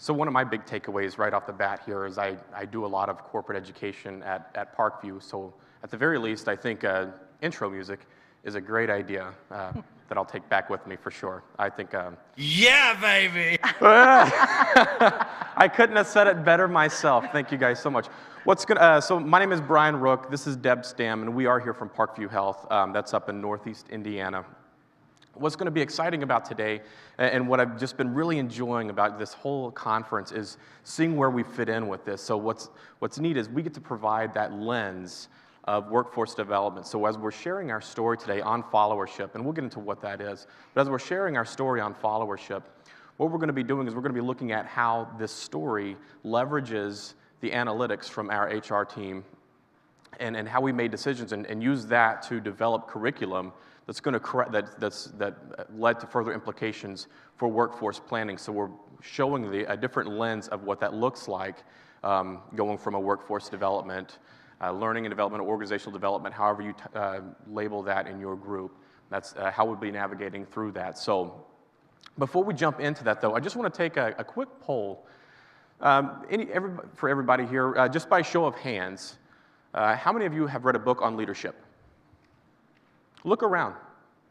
So one of my big takeaways right off the bat here is I do a lot of corporate education at Parkview. So at the very least, I think intro music is a great idea that I'll take back with me for sure. I think. Yeah, baby. I couldn't have said it better myself. Thank you guys so much. So my name is Brian Rook. This is Deb Stam, and we are here from Parkview Health. That's up in Northeast Indiana. What's going to be exciting about today, and what I've just been really enjoying about this whole conference, is seeing where we fit in with this. So what's neat is we get to provide that lens of workforce development. So as we're sharing our story today on followership, and we'll get into what that is, but as we're sharing our story on followership, what we're going to be doing is we're going to be looking at how this story leverages the analytics from our HR team and how we made decisions and use that to develop curriculum that's going to that led to further implications for workforce planning. So we're showing a different lens of what that looks like, going from a workforce development, learning and development, organizational development, however you label that in your group. That's how we'll be navigating through that. So before we jump into that, though, I just want to take a quick poll. For everybody here, just by show of hands, how many of you have read a book on leadership? Look around.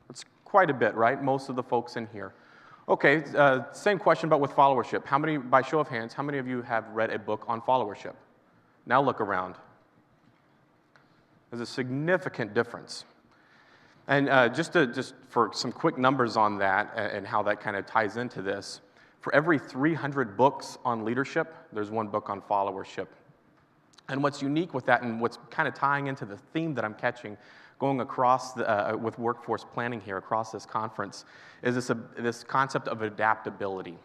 It's quite a bit, right? Most of the folks in here. Okay, same question, but with followership. How many, by show of hands, how many of you have read a book on followership? Now look around. There's a significant difference. And just for some quick numbers on that and how that kind of ties into this, for every 300 books on leadership, there's one book on followership. And what's unique with that, and what's kind of tying into the theme that I'm catching going across with workforce planning here across this conference, is this concept of adaptability.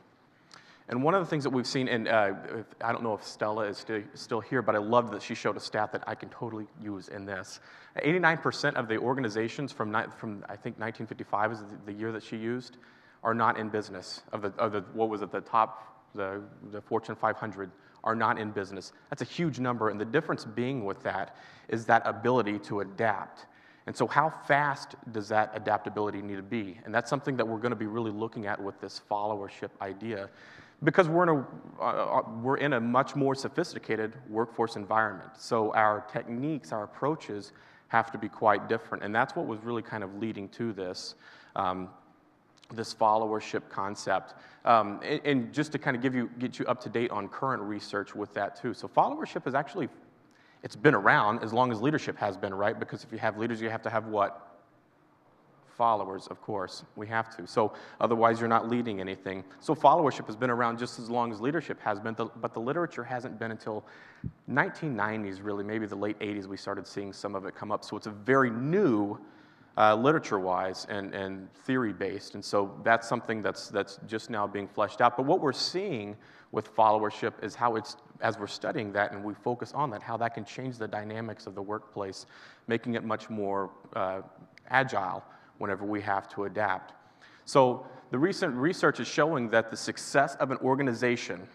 And one of the things that we've seen, and I don't know if Stella is still here, but I love that she showed a stat that I can totally use in this. 89% of the organizations from I think 1955 is the year that she used, are not in business. What was at the top, the Fortune 500 are not in business. That's a huge number, and the difference being with that is that ability to adapt. And so how fast does that adaptability need to be? And that's something that we're going to be really looking at with this followership idea, because we're in a much more sophisticated workforce environment. So our techniques, our approaches have to be quite different. And that's what was really kind of leading to this, this followership concept. And just to kind of get you up to date on current research with that too. So followership is actually, it's been around as long as leadership has been, right? Because if you have leaders, you have to have what? Followers, of course. We have to. So otherwise, you're not leading anything. So followership has been around just as long as leadership has been, but the literature hasn't been until 1990s, really, maybe the late 80s, we started seeing some of it come up. So it's a very new literature-wise and theory-based, and so that's something that's just now being fleshed out. But what we're seeing with followership is how it's, as we're studying that and we focus on that, how that can change the dynamics of the workplace, making it much more agile whenever we have to adapt. So the recent research is showing that the success of an organization,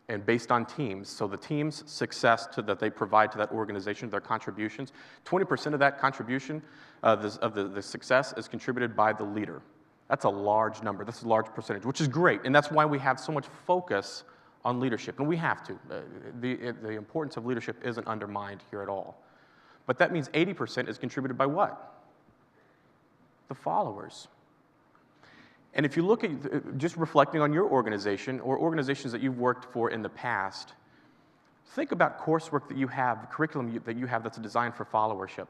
and based on teams, so the team's success that they provide to that organization, their contributions, 20% of that contribution of the success is contributed by the leader. That's a large number. That's a large percentage, which is great, and that's why we have so much focus on leadership, and we have to. The importance of leadership isn't undermined here at all. But that means 80% is contributed by what? The followers. And if you look at, just reflecting on your organization or organizations that you've worked for in the past, think about coursework that you have, curriculum that you have that's designed for followership.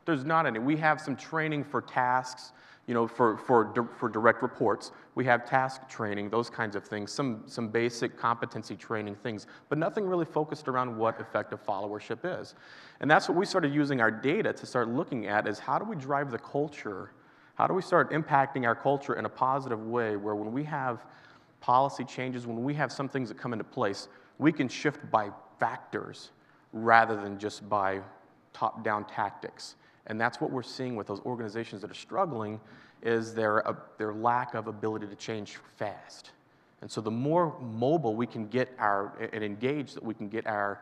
There's not any. We have some training for tasks, for direct reports. We have task training, those kinds of things, some basic competency training things, but nothing really focused around what effective followership is. And that's what we started using our data to start looking at, is how do we drive the culture? How do we start impacting our culture in a positive way, where when we have policy changes, when we have some things that come into place, we can shift by factors rather than just by top-down tactics. And that's what we're seeing with those organizations that are struggling, is their lack of ability to change fast. And so the more mobile we can get and engaged that we can get our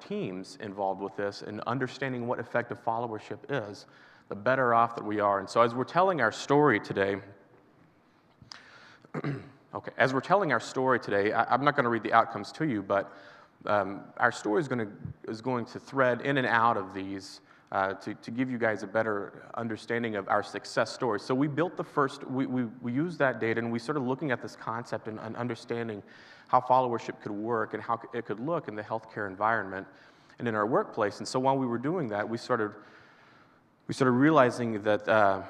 teams involved with this and understanding what effective followership is, the better off that we are. And so as we're telling our story today, Okay, as we're telling our story today, I'm not going to read the outcomes to you, but our story is going to thread in and out of these to give you guys a better understanding of our success story. So we built the first, we used that data, and we started looking at this concept and understanding how followership could work and how it could look in the healthcare environment and in our workplace. And so while we were doing that, we started realizing that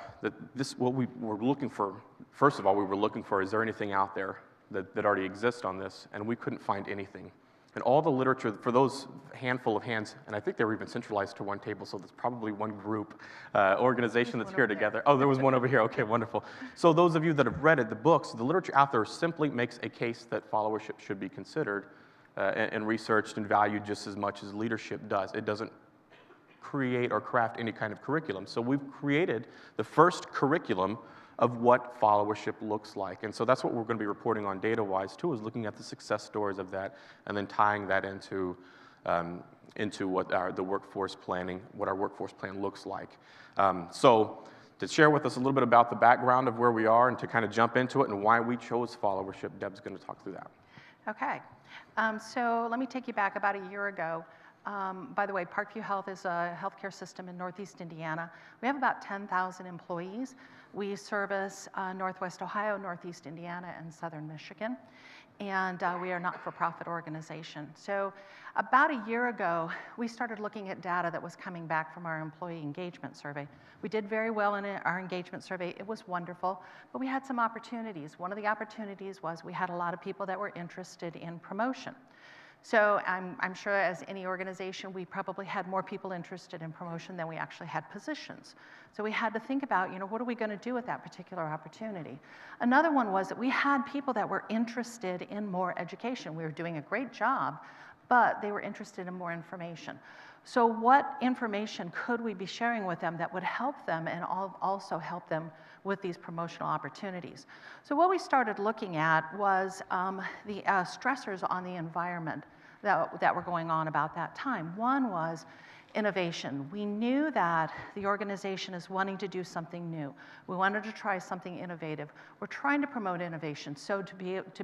what we were looking for, first of all, we were looking for, is there anything out there that already exists on this? And we couldn't find anything. And all the literature, for those handful of hands, and I think they were even centralized to one table, so there's probably one group, organization that's here together. Oh, there was one over here. Okay, wonderful. So those of you that have read it, the books, the literature out there simply makes a case that followership should be considered and researched and valued just as much as leadership does. It doesn't create or craft any kind of curriculum. So we've created the first curriculum of what followership looks like. And so that's what we're going to be reporting on data-wise too, is looking at the success stories of that and then tying that into what the workforce planning, what our workforce plan looks like. So to share with us a little bit about the background of where we are and to kind of jump into it and why we chose followership, Deb's going to talk through that. Okay, so let me take you back about a year ago. By the way, Parkview Health is a healthcare system in Northeast Indiana. We have about 10,000 employees. We service Northwest Ohio, Northeast Indiana, and Southern Michigan. And we are a not-for-profit organization. So about a year ago, we started looking at data that was coming back from our employee engagement survey. We did very well in our engagement survey. It was wonderful, but we had some opportunities. One of the opportunities was we had a lot of people that were interested in promotion. So I'm sure as any organization, we probably had more people interested in promotion than we actually had positions. So we had to think about, what are we going to do with that particular opportunity? Another one was that we had people that were interested in more education. We were doing a great job, but they were interested in more information. So what information could we be sharing with them that would help them and also help them with these promotional opportunities? So what we started looking at was the stressors on the environment that were going on about that time. One was innovation. We knew that the organization is wanting to do something new. We wanted to try something innovative. We're trying to promote innovation. So to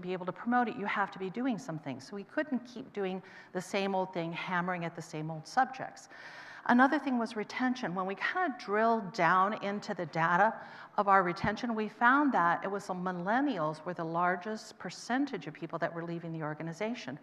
be able to promote it, you have to be doing some things. So we couldn't keep doing the same old thing, hammering at the same old subjects. Another thing was retention. When we kind of drilled down into the data of our retention, we found that it was the millennials were the largest percentage of people that were leaving the organization.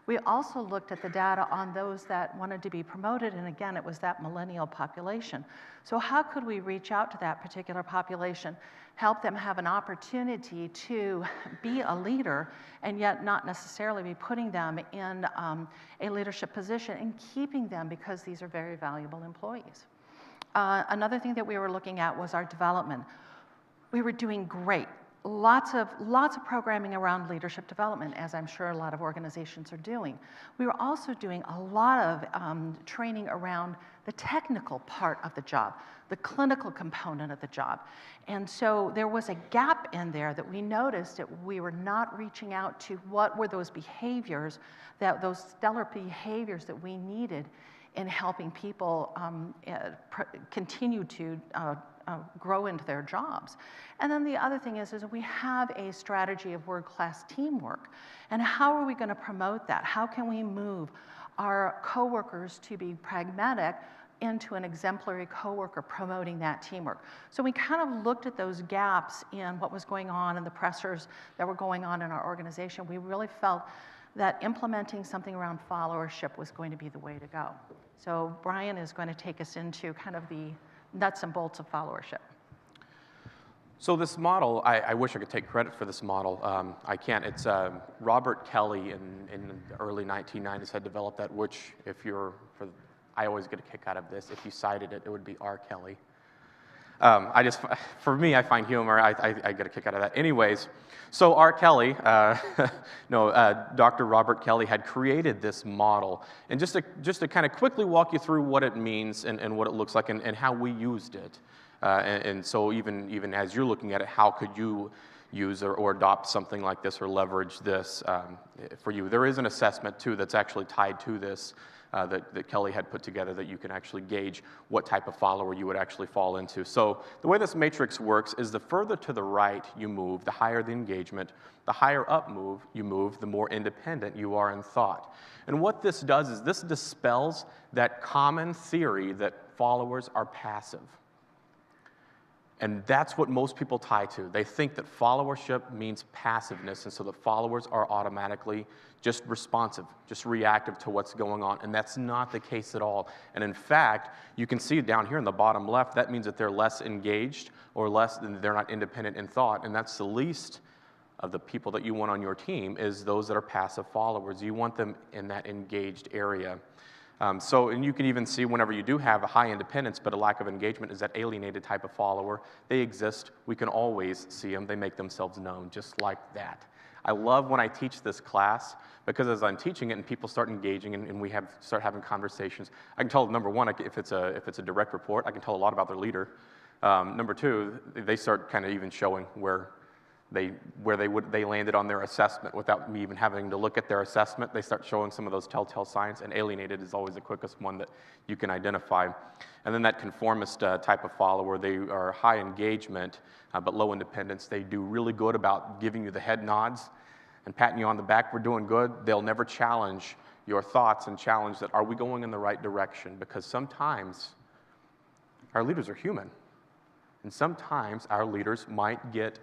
We also looked at the data on those that wanted to be promoted, and again, it was that millennial population. So how could we reach out to that particular population, help them have an opportunity to be a leader, and yet not necessarily be putting them in a leadership position and keeping them because these are very valuable employees. Another thing that we were looking at was our development. We were doing great. Lots of programming around leadership development, as I'm sure a lot of organizations are doing. We were also doing a lot of training around the technical part of the job, the clinical component of the job. And so there was a gap in there that we noticed that we were not reaching out to what were those behaviors, those stellar behaviors that we needed in helping people continue to grow into their jobs. And then the other thing is we have a strategy of world-class teamwork. And how are we going to promote that? How can we move our coworkers to be pragmatic into an exemplary coworker promoting that teamwork? So we kind of looked at those gaps in what was going on and the pressures that were going on in our organization. We really felt that implementing something around followership was going to be the way to go. So Brian is going to take us into kind of the nuts and bolts of followership. So this model, I wish I could take credit for this model. I can't. It's Robert Kelly in the early 1990s had developed that, which I always get a kick out of this. If you cited it, it would be R. Kelly. For me, I find humor. I get a kick out of that. Anyways, so R. Kelly, Dr. Robert Kelly had created this model. And just to kind of quickly walk you through what it means and what it looks like and how we used it. And so even as you're looking at it, how could you use or adopt something like this or leverage this for you? There is an assessment, too, that's actually tied to this that Kelly had put together that you can actually gauge what type of follower you would actually fall into. So the way this matrix works is the further to the right you move, the higher the engagement. The higher up you move, the more independent you are in thought. And what this does is this dispels that common theory that followers are passive. And that's what most people tie to. They think that followership means passiveness, and so the followers are automatically just responsive, just reactive to what's going on, and that's not the case at all. And in fact, you can see down here in the bottom left, that means that they're less engaged or they're not independent in thought, and that's the least of the people that you want on your team is those that are passive followers. You want them in that engaged area. And you can even see whenever you do have a high independence but a lack of engagement is that alienated type of follower. They exist. We can always see them. They make themselves known just like that. I love when I teach this class because as I'm teaching it and people start engaging and we start having conversations, I can tell, number one, if it's a direct report, I can tell a lot about their leader. Number two, they start kind of even showing where they landed on their assessment without me even having to look at their assessment. They start showing some of those telltale signs, and alienated is always the quickest one that you can identify. And then that conformist type of follower, they are high engagement but low independence. They do really good about giving you the head nods and patting you on the back. We're doing good. They'll never challenge your thoughts and challenge that, are we going in the right direction? Because sometimes our leaders are human, and sometimes our leaders might get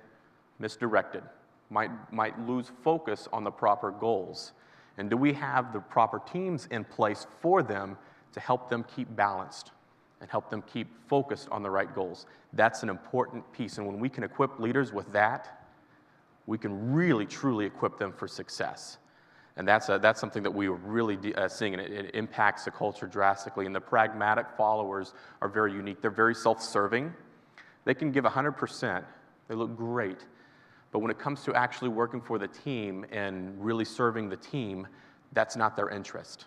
misdirected, might lose focus on the proper goals. And do we have the proper teams in place for them to help them keep balanced and help them keep focused on the right goals? That's an important piece. And when we can equip leaders with that, we can really, truly equip them for success. And that's something that we are really seeing, and it impacts the culture drastically. And the pragmatic followers are very unique. They're very self-serving. They can give 100%. They look great. But when it comes to actually working for the team and really serving the team, that's not their interest.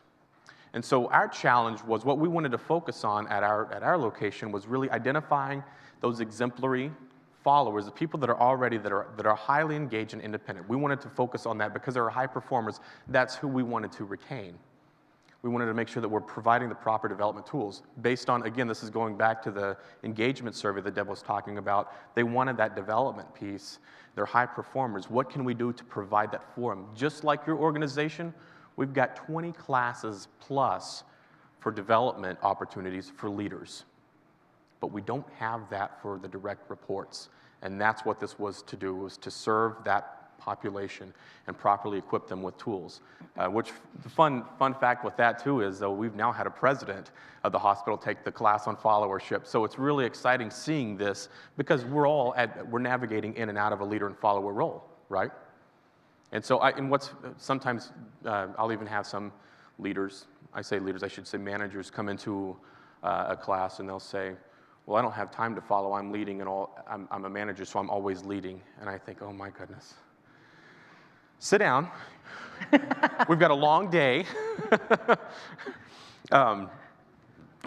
And so our challenge was, what we wanted to focus on at our location was really identifying those exemplary followers, the people that are highly engaged and independent. We wanted to focus on that because they're high performers. That's who we wanted to retain. We wanted to make sure that we're providing the proper development tools based on, again, this is going back to the engagement survey that Deb was talking about. They wanted that development piece. They're high performers. What can we do to provide that for them? Just like your organization, we've got 20 classes plus for development opportunities for leaders. But we don't have that for the direct reports. And that's what this was to do, was to serve that population and properly equip them with tools. Which the fun fact with that too is, though, we've now had a president of the hospital take the class on followership. So it's really exciting seeing this because we're navigating in and out of a leader and follower role, right? And so sometimes I'll even have some leaders, I should say managers, come into a class and they'll say, well, I don't have time to follow, I'm leading and I'm a manager, so I'm always leading. And I think, oh my goodness. Sit down. We've got a long day.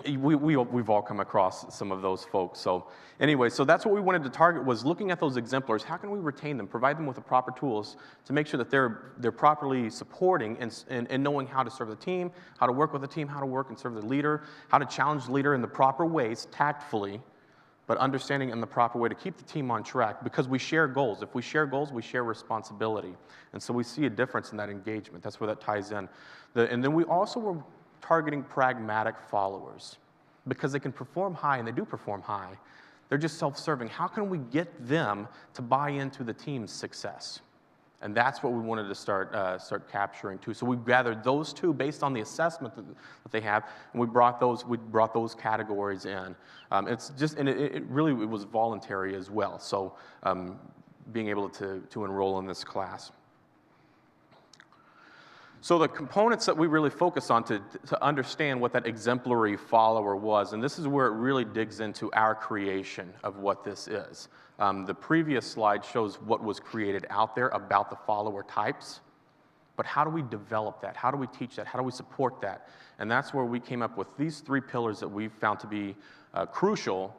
We've all come across some of those folks. So anyway, so that's what we wanted to target, was looking at those exemplars. How can we retain them, provide them with the proper tools to make sure that they're properly supporting and knowing how to serve the team, how to work with the team, how to work and serve the leader, how to challenge the leader in the proper ways, tactfully, but understanding in the proper way to keep the team on track, because we share goals. If we share goals, we share responsibility. And so we see a difference in that engagement. That's where that ties in. And then we also were targeting pragmatic followers because they can perform high, and they do perform high. They're just self-serving. How can we get them to buy into the team's success? And that's what we wanted to start capturing too. So we gathered those two based on the assessment that they have, and we brought those categories in. It really was voluntary as well. So being able to enroll in this class. So the components that we really focus on to understand what that exemplary follower was, and this is where it really digs into our creation of what this is. The previous slide shows what was created out there about the follower types, but how do we develop that? How do we teach that? How do we support that? And that's where we came up with these 3 pillars that we found to be crucial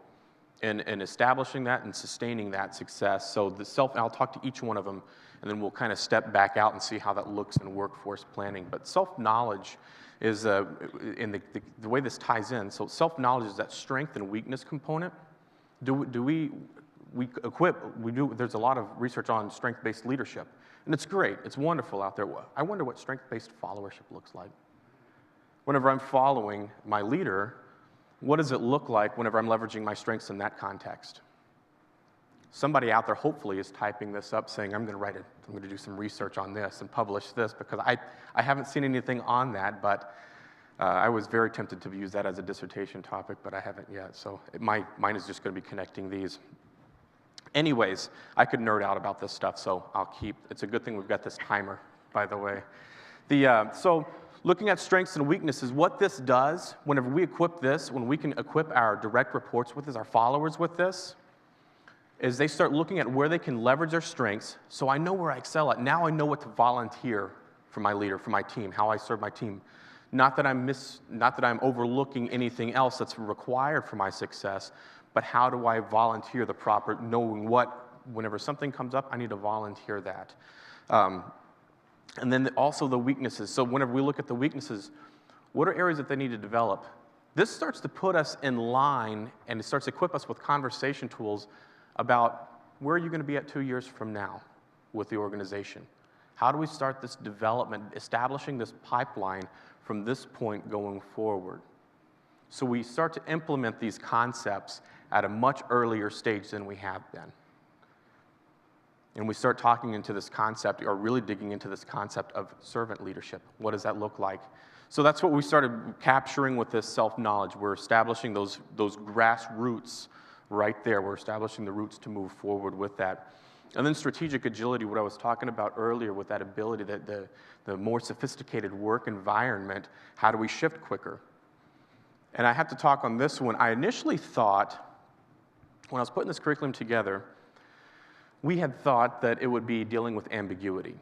in establishing that and sustaining that success. So I'll talk to each one of them, and then we'll kind of step back out and see how that looks in workforce planning. But self-knowledge is, in the way this ties in, so self-knowledge is that strength and weakness component. We do, there's a lot of research on strength-based leadership, and it's great, it's wonderful out there. I wonder what strength-based followership looks like. Whenever I'm following my leader, what does it look like whenever I'm leveraging my strengths in that context? Somebody out there hopefully is typing this up saying, I'm going to do some research on this and publish this, because I haven't seen anything on that, but I was very tempted to use that as a dissertation topic, but I haven't yet, so mine is just going to be connecting these. Anyways, I could nerd out about this stuff, so it's a good thing we've got this timer, by the way. So looking at strengths and weaknesses, what this does, whenever we equip this, when we can equip our direct reports with this, our followers with this, is they start looking at where they can leverage their strengths. So I know where I excel at. Now I know what to volunteer for my leader, for my team, how I serve my team. Not that I'm overlooking anything else that's required for my success, but how do I volunteer the proper, knowing whenever something comes up, I need to volunteer that. And then also the weaknesses. So whenever we look at the weaknesses, what are areas that they need to develop? This starts to put us in line, and it starts to equip us with conversation tools about where are you going to be at 2 years from now with the organization? How do we start this development, establishing this pipeline from this point going forward? So we start to implement these concepts at a much earlier stage than we have been. And we start talking into this concept, or really digging into this concept of servant leadership. What does that look like? So that's what we started capturing with this self-knowledge. We're establishing those grassroots right there. We're establishing the roots to move forward with that. And then strategic agility, what I was talking about earlier with that ability, that the more sophisticated work environment, how do we shift quicker? And I have to talk on this one. I initially thought, when I was putting this curriculum together, we had thought that it would be dealing with ambiguity.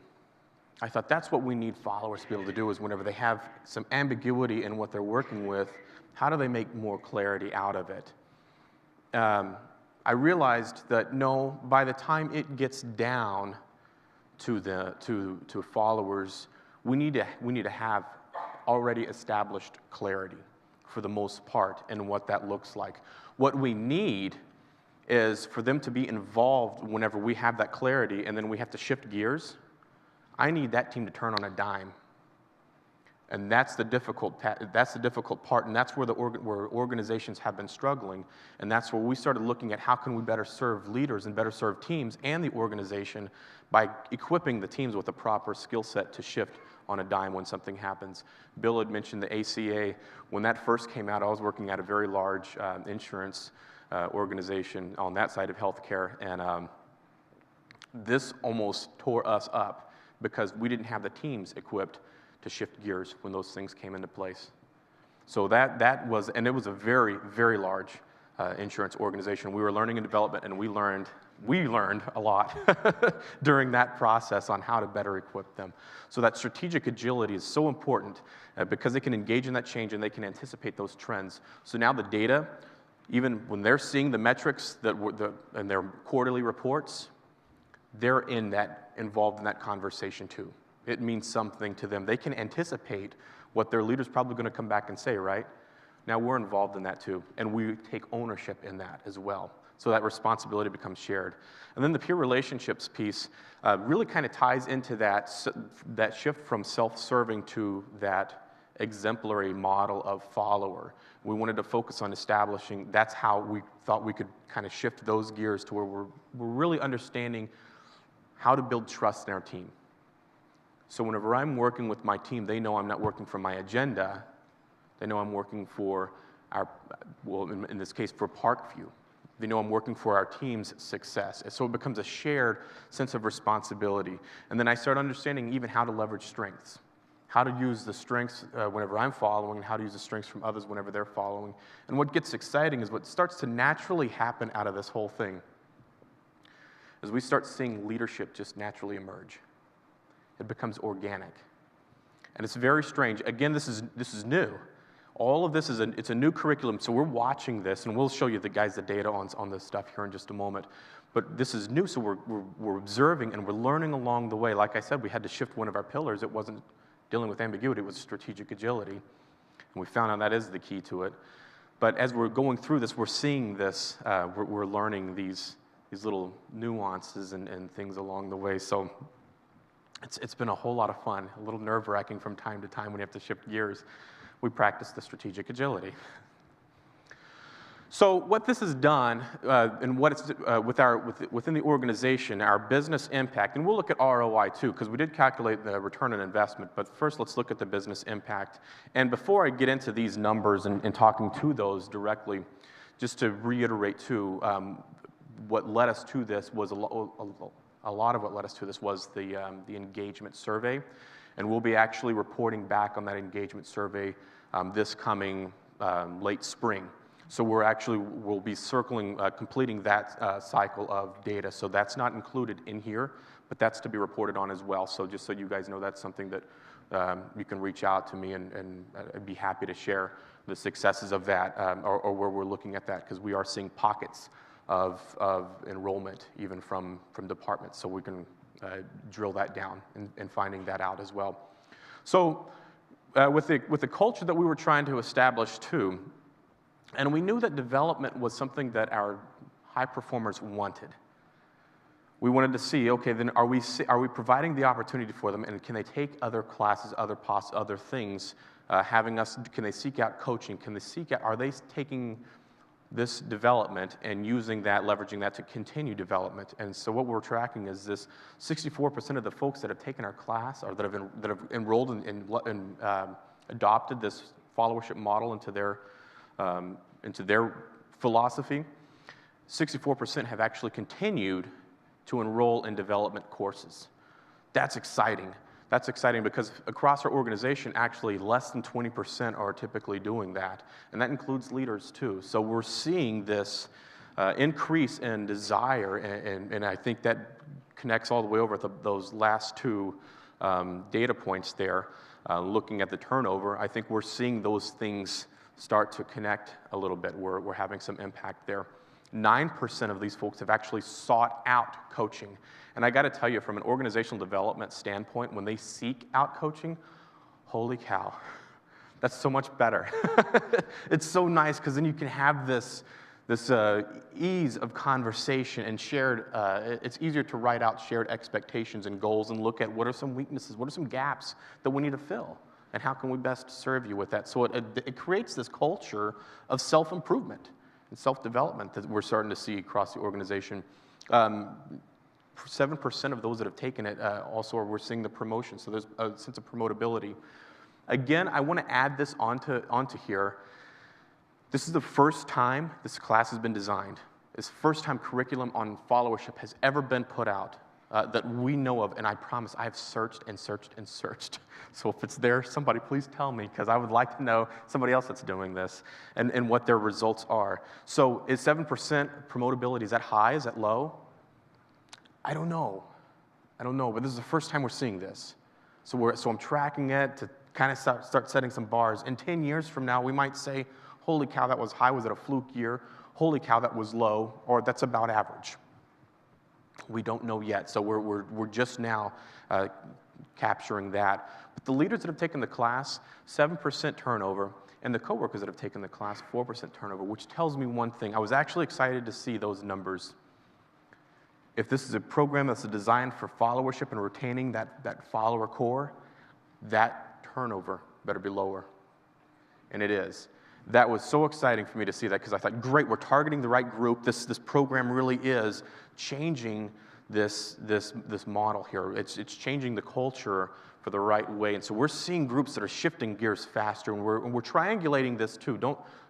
I thought that's what we need followers to be able to do, is whenever they have some ambiguity in what they're working with, how do they make more clarity out of it? I realized that no, by the time it gets down to followers, we need to have already established clarity for the most part in what that looks like. What we need is for them to be involved whenever we have that clarity, and then we have to shift gears. I need that team to turn on a dime. And that's the difficult part, and that's where where organizations have been struggling, and that's where we started looking at how can we better serve leaders and better serve teams and the organization by equipping the teams with the proper skill set to shift on a dime when something happens. Bill had mentioned the HCI. When that first came out, I was working at a very large insurance organization on that side of healthcare, and this almost tore us up because we didn't have the teams equipped to shift gears when those things came into place. So that was, and it was a very, very large insurance organization. We were learning and development, and we learned a lot during that process on how to better equip them. So that strategic agility is so important because they can engage in that change and they can anticipate those trends. So now the data, even when they're seeing the metrics in their quarterly reports, they're involved in that conversation too. It means something to them. They can anticipate what their leader's probably going to come back and say, right? Now we're involved in that too, and we take ownership in that as well. So that responsibility becomes shared. And then the peer relationships piece really kind of ties into that shift from self-serving to that exemplary model of follower. We wanted to focus on establishing, that's how we thought we could kind of shift those gears to where we're really understanding how to build trust in our team. So whenever I'm working with my team, they know I'm not working for my agenda. They know I'm working for in this case, for Parkview. They know I'm working for our team's success. And so it becomes a shared sense of responsibility. And then I start understanding even how to leverage strengths, how to use the strengths whenever I'm following, and how to use the strengths from others whenever they're following. And what gets exciting is what starts to naturally happen out of this whole thing is we start seeing leadership just naturally emerge. It becomes organic. And it's very strange. Again, this is new. All of this it's a new curriculum, so we're watching this, and we'll show you the data on this stuff here in just a moment. But this is new, so we're observing and we're learning along the way. Like I said, we had to shift one of our pillars. It wasn't dealing with ambiguity, it was strategic agility. And we found out that is the key to it. But as we're going through this, we're seeing this, we're learning these little nuances and things along the way. So it's been a whole lot of fun, a little nerve-wracking from time to time when you have to shift gears. We practice the strategic agility. So what this has done, and what it's within the organization, our business impact, and we'll look at ROI too, because we did calculate the return on investment, but first let's look at the business impact. And before I get into these numbers and talking to those directly, just to reiterate too, what led us to this was a lot of what led us to this was the engagement survey, and we'll be actually reporting back on that engagement survey this coming late spring. So we'll be completing that cycle of data. So that's not included in here, but that's to be reported on as well. So just so you guys know, that's something that you can reach out to me, and I'd be happy to share the successes of that, or where we're looking at that, because we are seeing pockets of enrollment even from departments. So we can drill that down and finding that out as well. So with the culture that we were trying to establish too, and we knew that development was something that our high performers wanted. We wanted to see, okay, then are we providing the opportunity for them, and can they take other classes, other things, can they seek out coaching? Are they taking this development and using that, leveraging that to continue development? And so what we're tracking is this 64% of the folks that have taken our class, or that have enrolled and adopted this followership model into their philosophy, 64% have actually continued to enroll in development courses. That's exciting. That's exciting because across our organization, actually less than 20% are typically doing that, and that includes leaders too. So we're seeing this increase in desire, and I think that connects all the way over those last two data points there. Looking at the turnover, I think we're seeing those things start to connect a little bit. We're having some impact there. 9% of these folks have actually sought out coaching. And I got to tell you, from an organizational development standpoint, when they seek out coaching, holy cow, that's so much better. It's so nice, because then you can have this ease of conversation and shared, it's easier to write out shared expectations and goals and look at what are some weaknesses, what are some gaps that we need to fill, and how can we best serve you with that. So it creates this culture of self-improvement and self-development that we're starting to see across the organization. 7% of those that have taken it also we're seeing the promotion, so there's a sense of promotability. Again, I want to add this onto here. This is the first time this class has been designed. It's the first time curriculum on followership has ever been put out that we know of, and I promise I have searched and searched and searched. So if it's there, somebody please tell me, because I would like to know somebody else that's doing this and what their results are. So is 7% promotability, is that high, is that low? I don't know, but this is the first time we're seeing this. So I'm tracking it to kind of start setting some bars. In 10 years from now, we might say, holy cow, that was high, was it a fluke year? Holy cow, that was low, or that's about average. We don't know yet, so we're just now capturing that. But the leaders that have taken the class, 7% turnover, and the coworkers that have taken the class, 4% turnover, which tells me one thing. I was actually excited to see those numbers. If this is a program that's designed for followership and retaining that follower core, that turnover better be lower, and it is. That was so exciting for me to see that, because I thought, great, we're targeting the right group. This program really is changing this model here. It's changing the culture for the right way, and so we're seeing groups that are shifting gears faster, and we're triangulating this too.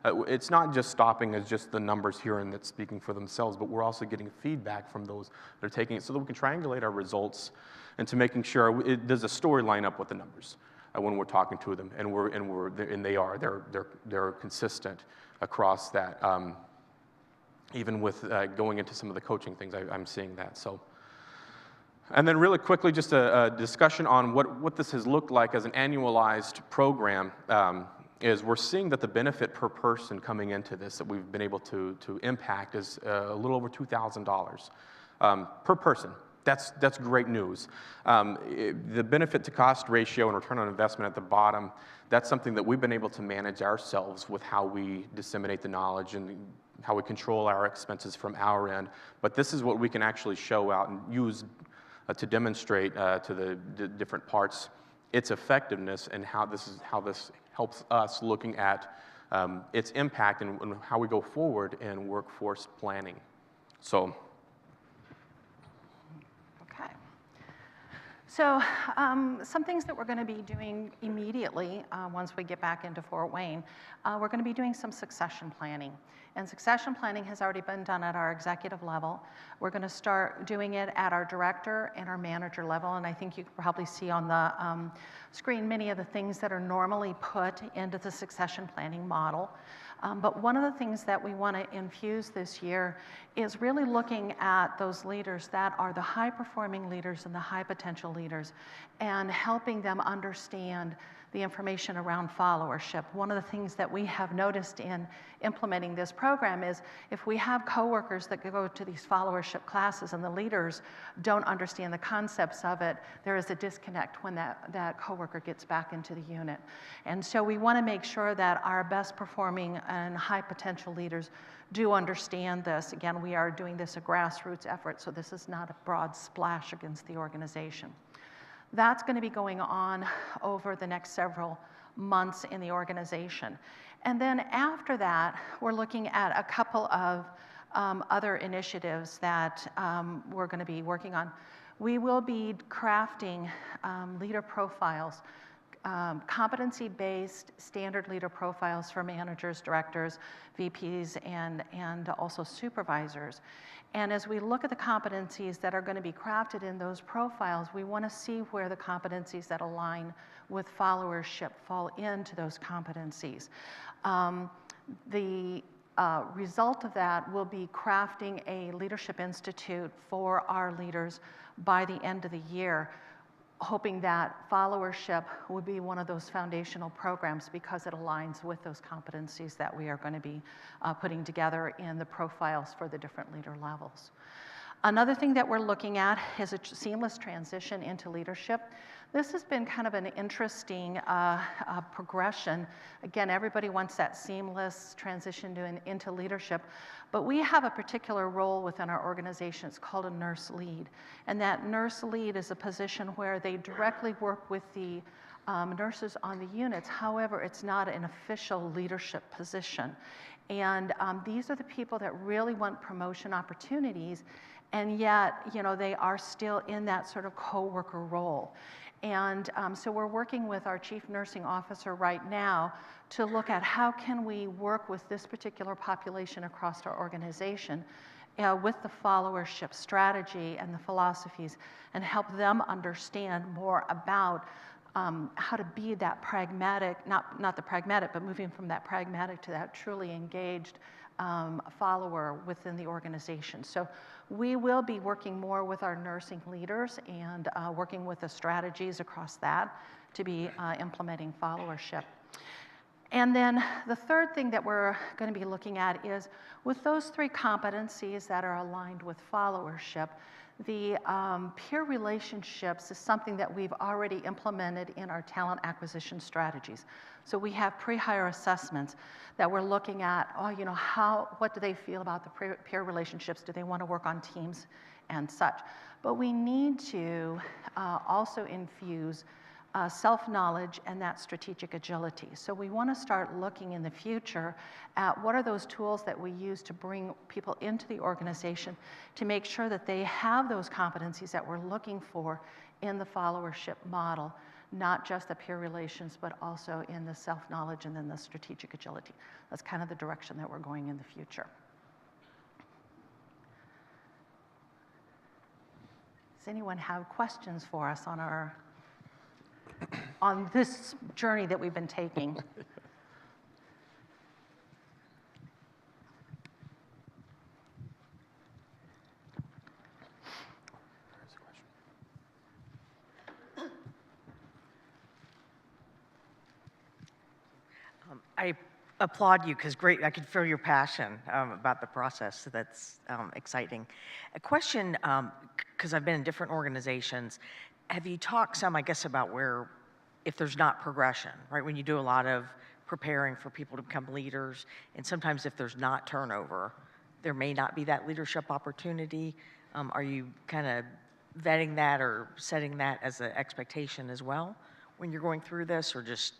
It's not just stopping as just the numbers here and that's speaking for themselves, but we're also getting feedback from those that are taking it, so that we can triangulate our results into making sure does a story line up with the numbers when we're talking to them, and they're consistent across that. Even with going into some of the coaching things, I'm seeing that. So, and then really quickly, just a discussion on what this has looked like as an annualized program. is we're seeing that the benefit per person coming into this that we've been able to impact is a little over $2,000 per person. That's great news. The benefit to cost ratio and return on investment at the bottom, that's something that we've been able to manage ourselves with how we disseminate the knowledge and how we control our expenses from our end. But this is what we can actually show out and use to demonstrate to the different parts its effectiveness and how this helps us looking at its impact and how we go forward in workforce planning. So. Okay. So some things that we're going to be doing immediately once we get back into Fort Wayne, we're going to be doing some succession planning. And succession planning has already been done at our executive level. We're going to start doing it at our director and our manager level. And I think you can probably see on the screen many of the things that are normally put into the succession planning model. But one of the things that we want to infuse this year is really looking at those leaders that are the high-performing leaders and the high-potential leaders and helping them understand the information around followership. One of the things that we have noticed in implementing this program is if we have coworkers that go to these followership classes and the leaders don't understand the concepts of it, there is a disconnect when that coworker gets back into the unit. And so we want to make sure that our best performing and high potential leaders do understand this. Again, we are doing this a grassroots effort, so this is not a broad splash against the organization. That's going to be going on over the next several months in the organization. And then after that, we're looking at a couple of other initiatives that we're going to be working on. We will be crafting leader profiles, competency-based standard leader profiles for managers, directors, VPs, and also supervisors. And as we look at the competencies that are going to be crafted in those profiles, we want to see where the competencies that align with followership fall into those competencies. The result of that will be crafting a leadership institute for our leaders by the end of the year, hoping that followership will be one of those foundational programs because it aligns with those competencies that we are going to be putting together in the profiles for the different leader levels. Another thing that we're looking at is a seamless transition into leadership. This has been kind of an interesting progression. Again, everybody wants that seamless transition into leadership, but we have a particular role within our organization. It's called a nurse lead. And that nurse lead is a position where they directly work with the nurses on the units. However, it's not an official leadership position. And these are the people that really want promotion opportunities, and yet, they are still in that sort of co-worker role. And so we're working with our chief nursing officer right now to look at how can we work with this particular population across our organization with the followership strategy and the philosophies and help them understand more about how to be that pragmatic, not the pragmatic, but moving from that pragmatic to that truly engaged follower within the organization. So we will be working more with our nursing leaders and working with the strategies across that to be implementing followership. And then the third thing that we're going to be looking at is with those three competencies that are aligned with followership, the peer relationships is something that we've already implemented in our talent acquisition strategies. So we have pre-hire assessments that we're looking at, what do they feel about the peer relationships? Do they want to work on teams and such? But we need to also infuse self-knowledge and that strategic agility. So we want to start looking in the future at what are those tools that we use to bring people into the organization to make sure that they have those competencies that we're looking for in the followership model, not just the peer relations, but also in the self-knowledge and then the strategic agility. That's kind of the direction that we're going in the future. Does anyone have questions for us on this journey that we've been taking? I applaud you because great, I could feel your passion about the process. So that's exciting. A question, because I've been in different organizations, have you talked some, I guess, about where, if there's not progression, right? When you do a lot of preparing for people to become leaders, and sometimes if there's not turnover, there may not be that leadership opportunity. Are you kind of vetting that or setting that as an expectation as well when you're going through this, or just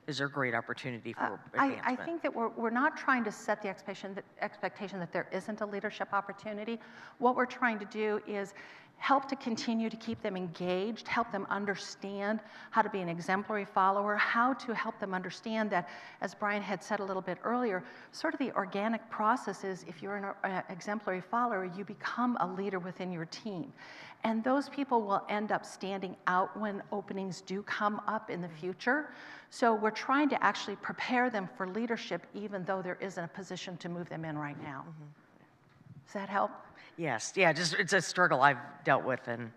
is there great opportunity for advancement? I think that we're not trying to set the expectation that there isn't a leadership opportunity. What we're trying to do is help to continue to keep them engaged, help them understand how to be an exemplary follower, how to help them understand that, as Brian had said a little bit earlier, sort of the organic process is if you're an exemplary follower, you become a leader within your team. And those people will end up standing out when openings do come up in the future. So we're trying to actually prepare them for leadership even though there isn't a position to move them in right now. Does that help? Yes, yeah, just it's a struggle I've dealt with, and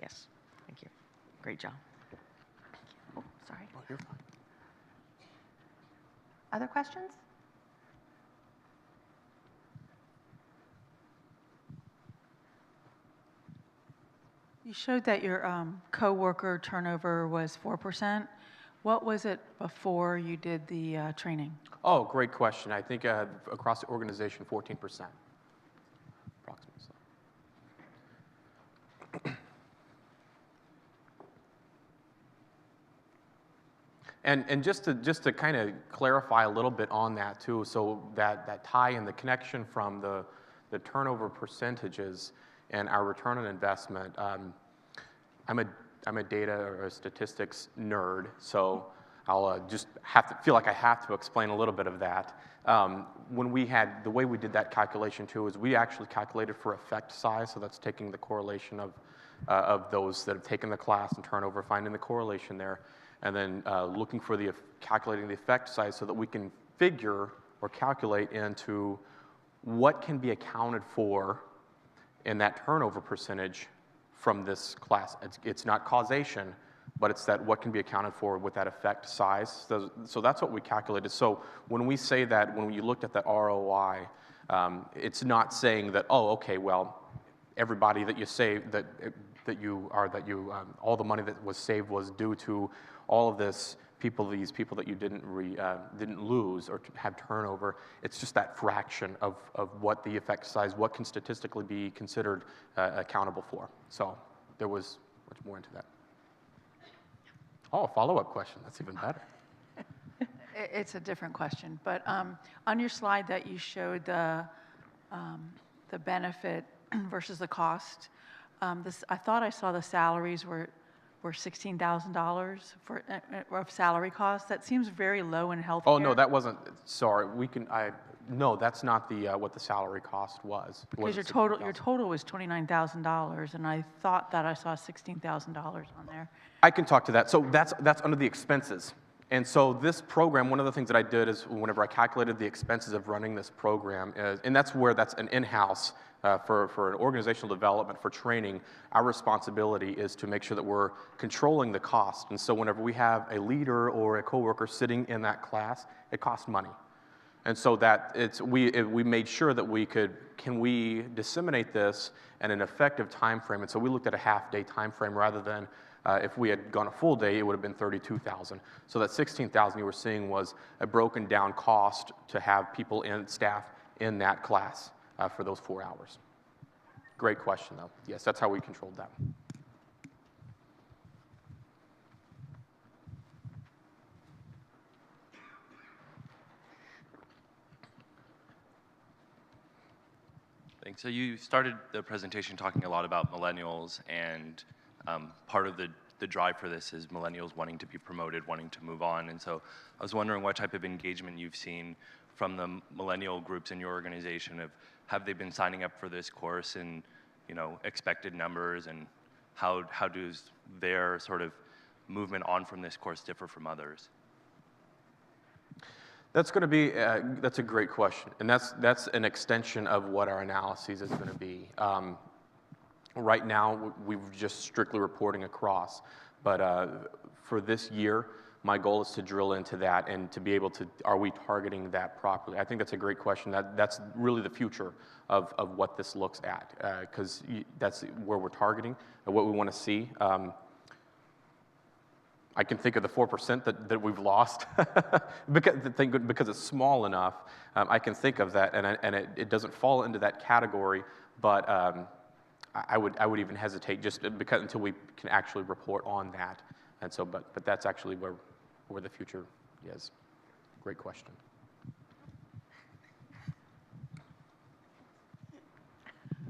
yes, thank you. Great job. Oh, sorry. Oh, you're fine. Other questions? You showed that your coworker turnover was 4%. What was it before you did the training? Oh, great question. I think across the organization, 14%, approximately. And just to kind of clarify a little bit on that too, so that tie in the connection from the turnover percentages and our return on investment. I'm a data or a statistics nerd, so I'll just feel like I have to explain a little bit of that. When we had, the way we did that calculation too is we actually calculated for effect size, so that's taking the correlation of those that have taken the class and turnover, finding the correlation there, and then looking for calculating the effect size so that we can figure or calculate into what can be accounted for in that turnover percentage from this class. It's not causation, but it's that what can be accounted for with that effect size. So that's what we calculated. So when we say that, when you looked at the ROI, it's not saying that, oh, okay, well, everybody that you saved, all the money that was saved was due to all of these people that you didn't lose or have turnover. It's just that fraction of what the effect size, what can statistically be considered accountable for. So there was much more into that. Oh, a follow-up question. That's even better. It's a different question, but on your slide that you showed the benefit versus the cost, I thought I saw the salaries were $16,000 for of salary costs. That seems very low in healthcare. Oh no, that wasn't. Sorry, no, that's not what the salary cost was. Because your total was $29,000, and I thought that I saw $16,000 on there. I can talk to that. So that's under the expenses. And so this program, one of the things that I did is whenever I calculated the expenses of running this program, and that's an in-house for an organizational development, for training, our responsibility is to make sure that we're controlling the cost. And so whenever we have a leader or a coworker sitting in that class, it costs money. And so we made sure that can we disseminate this in an effective time frame? And so we looked at a half-day time frame rather than if we had gone a full day, it would have been $32,000. So that $16,000 you were seeing was a broken down cost to have people staff in that class for those 4 hours. Great question, though. Yes, that's how we controlled that. Thanks. So you started the presentation talking a lot about millennials, and part of the drive for this is millennials wanting to be promoted, wanting to move on. And so I was wondering what type of engagement you've seen from the millennial groups in your organization. Have they been signing up for this course in, expected numbers, and how does their sort of movement on from this course differ from others? That's going to be, that's a great question. And that's an extension of what our analysis is going to be. Right now, we're just strictly reporting across. But for this year, my goal is to drill into that and to be able to, are we targeting that properly? I think that's a great question. That's really the future of what this looks at, because that's where we're targeting and what we want to see. I can think of the 4% that we've lost because it's small enough. I can think of that, and it doesn't fall into that category, but I would even hesitate just because until we can actually report on that. And so, but that's actually where the future is. Great question.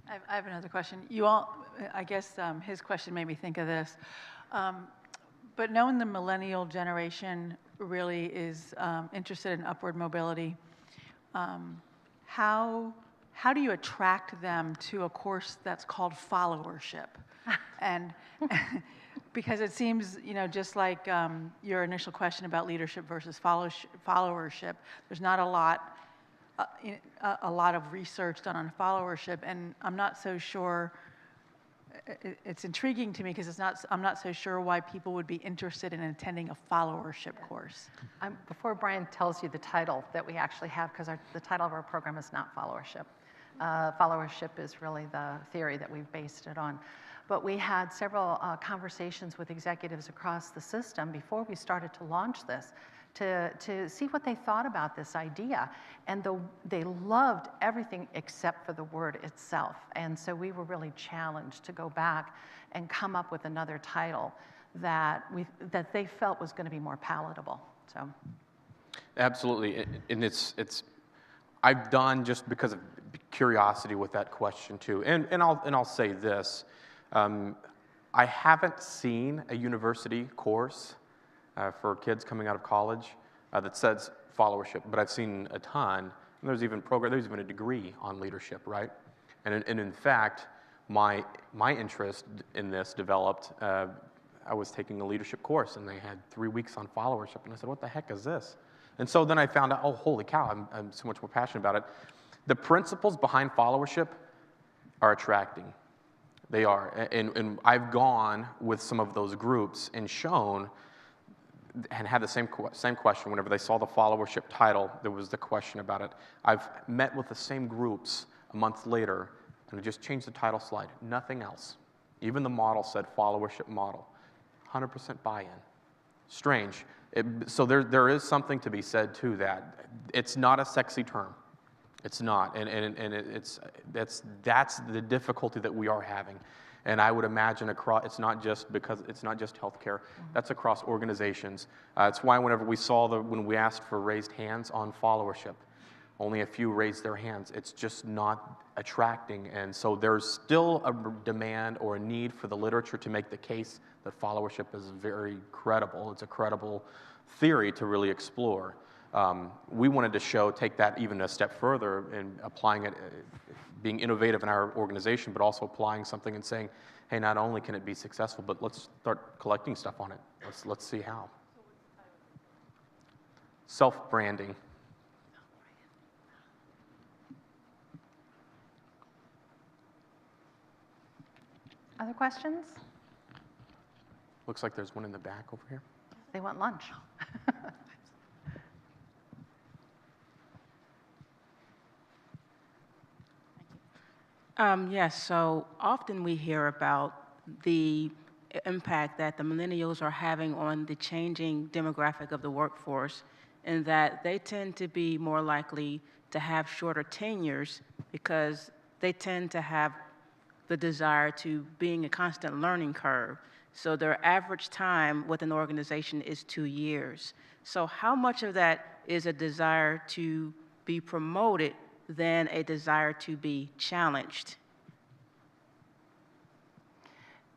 I have another question. You all, I guess his question made me think of this. But knowing the millennial generation really is interested in upward mobility, how do you attract them to a course that's called followership? And because it seems, just like your initial question about leadership versus followership, there's not a lot of research done on followership, and I'm not so sure. It's intriguing to me because I'm not so sure why people would be interested in attending a followership course. Before Brian tells you the title that we actually have, because the title of our program is not followership. Followership is really the theory that we've based it on. But we had several conversations with executives across the system before we started to launch this to see what they thought about this idea. And they loved everything except for the word itself. And so we were really challenged to go back and come up with another title that they felt was going to be more palatable. So, absolutely, and I've done just because of curiosity with that question too. And I'll say this, I haven't seen a university course for kids coming out of college that says followership, but I've seen a ton. And there's even a degree on leadership, right? And in fact, my interest in this developed. I was taking a leadership course, and they had 3 weeks on followership, and I said, "What the heck is this?" And so then I found out, oh, holy cow! I'm so much more passionate about it. The principles behind followership are attracting. They are, and I've gone with some of those groups and shown. And had the same question whenever they saw the followership title. There was the question about it. I've met with the same groups a month later, and I just changed the title slide. Nothing else. Even the model said followership model. 100% buy-in. Strange. So there is something to be said to that. It's not a sexy term. It's not, and that's the difficulty that we are having. And I would imagine it's not just healthcare. That's across organizations. It's why whenever when we asked for raised hands on followership, only a few raised their hands. It's just not attracting. And so there's still a demand or a need for the literature to make the case that followership is very credible. It's a credible theory to really explore. We wanted to take that even a step further and applying it, being innovative in our organization, but also applying something and saying, hey, not only can it be successful, but let's start collecting stuff on it. Let's see how. Self-branding. Other questions? Looks like there's one in the back over here. They want lunch. Yes, so often we hear about the impact that the millennials are having on the changing demographic of the workforce, and that they tend to be more likely to have shorter tenures because they tend to have the desire to being a constant learning curve. So their average time with an organization is 2 years. So how much of that is a desire to be promoted than a desire to be challenged?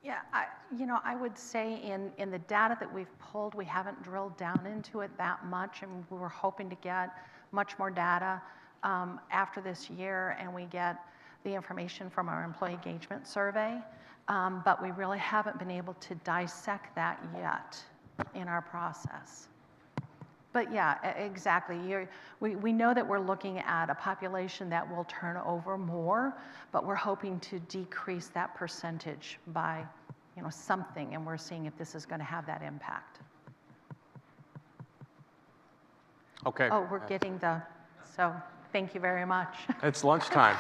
Yeah, I would say in the data that we've pulled, we haven't drilled down into it that much, and we were hoping to get much more data after this year, and we get the information from our employee engagement survey, but we really haven't been able to dissect that yet in our process. But yeah, exactly. We know that we're looking at a population that will turn over more, but we're hoping to decrease that percentage by something, and we're seeing if this is going to have that impact. Okay. Oh, we're getting the, so thank you very much. It's lunchtime.